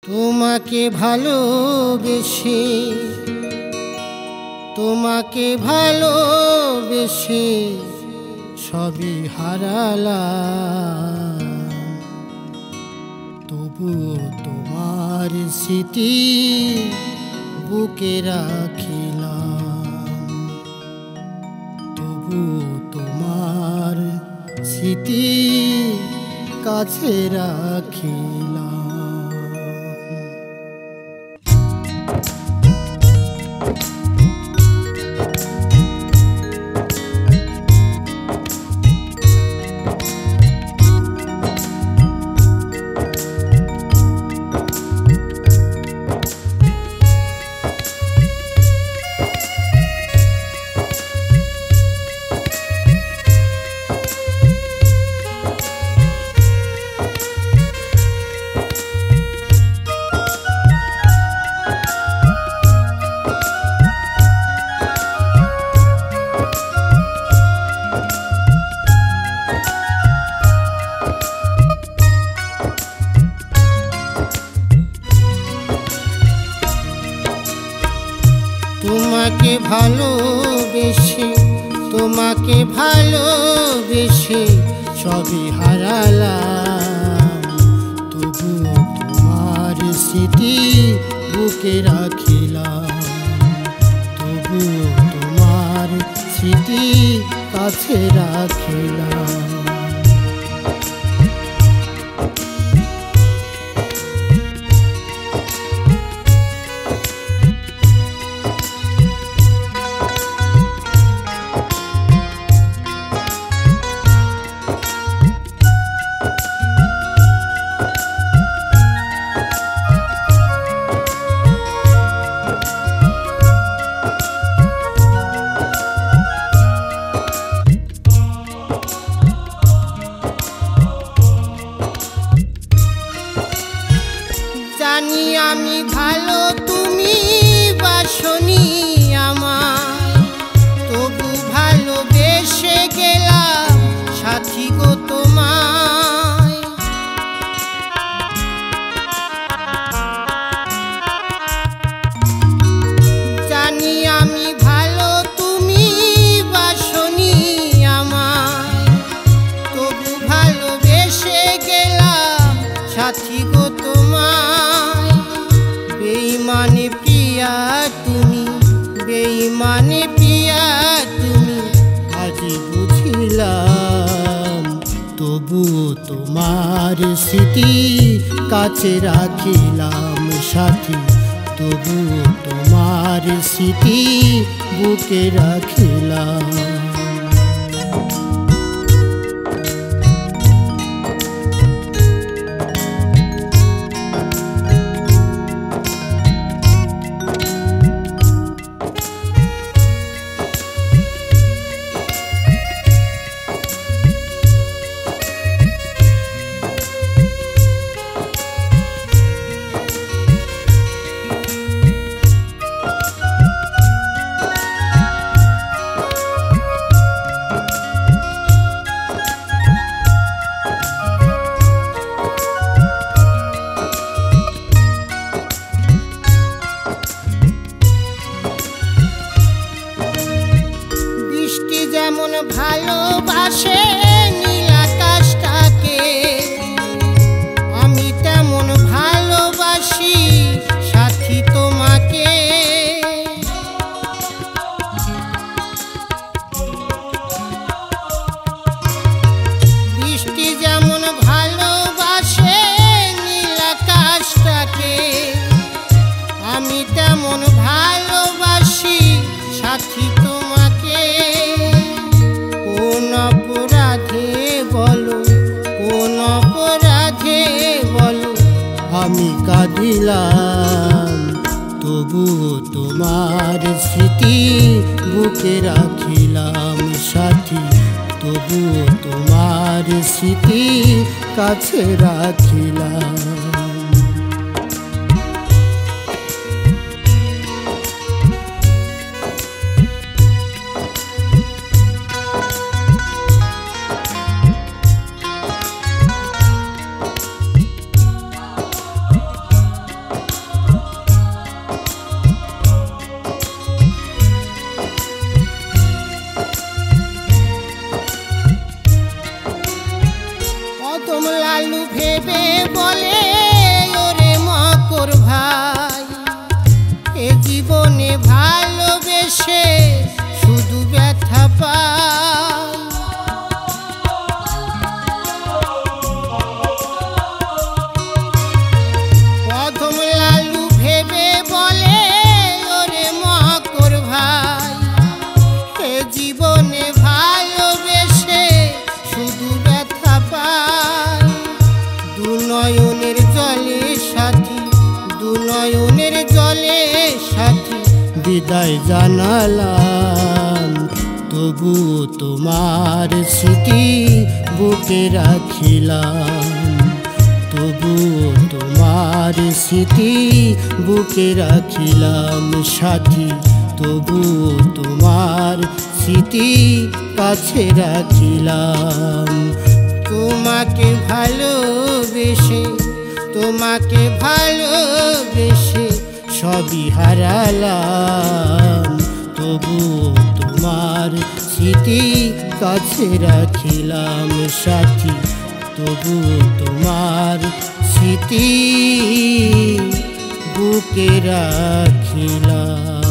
তোমাকে ভালোবেসে সবই হারালাম, তবুও তোমার স্মৃতি বুকে রাখিলাম, তবুও তোমার স্মৃতি কাছে রাখিলাম। তোমাকে ভালোবেসে সবই হারালাম, তবুও তোমার স্মৃতি বুকে রাখিলাম, তবুও তোমার স্মৃতি কাছে রাখিলাম। জানি আমি ভালো, তুমি বাসনি আমায়, তবু ভালোবেসে গেলাম সাথী গো তোমায়। জানি আমি ভালো, তুমি বাসনি আমায়, তবু ভালোবেসে গেলাম সাথী গো তোমায়। বেঈমানে প্রিয়া তুমি আজি বুঝিলাম, তবুও তোমার স্মৃতি কাছে রাখিলাম সাথী, তবুও তোমার স্মৃতি বুকে রাখিলাম। যেমন ভালোবাসে নীল আকাশটাকে, আমি তেমন ভালোবাসি সাথী তোমাকে। বৃষ্টি যেমন ভালোবাসে নীল আকাশটাকে, আমি তেমন ভালোবাসি সাথী তোমাকে। কোন অপরাধে বলো আমি কাঁদিলাম, তবুও তোমার স্মৃতি বুকে রাখিলাম সাথী, তবুও তোমার স্মৃতি কাছে রাখিলাম। নয়নের জলে সাথী বিদায় জানালাম, তবুও তোমার স্মৃতি বুকে রাখিলাম, তবুও তোমার স্মৃতি বুকে রাখিলাম সাথী, তবুও তোমার স্মৃতি কাছে রাখিলাম। তোমাকে ভালোবেসে, তোমাকে ভালোবেসে সবই হারালাম, তবুও তোমার স্মৃতি কাছে রাখিলাম সাথী, তবুও তোমার স্মৃতি বুকে রাখিলাম।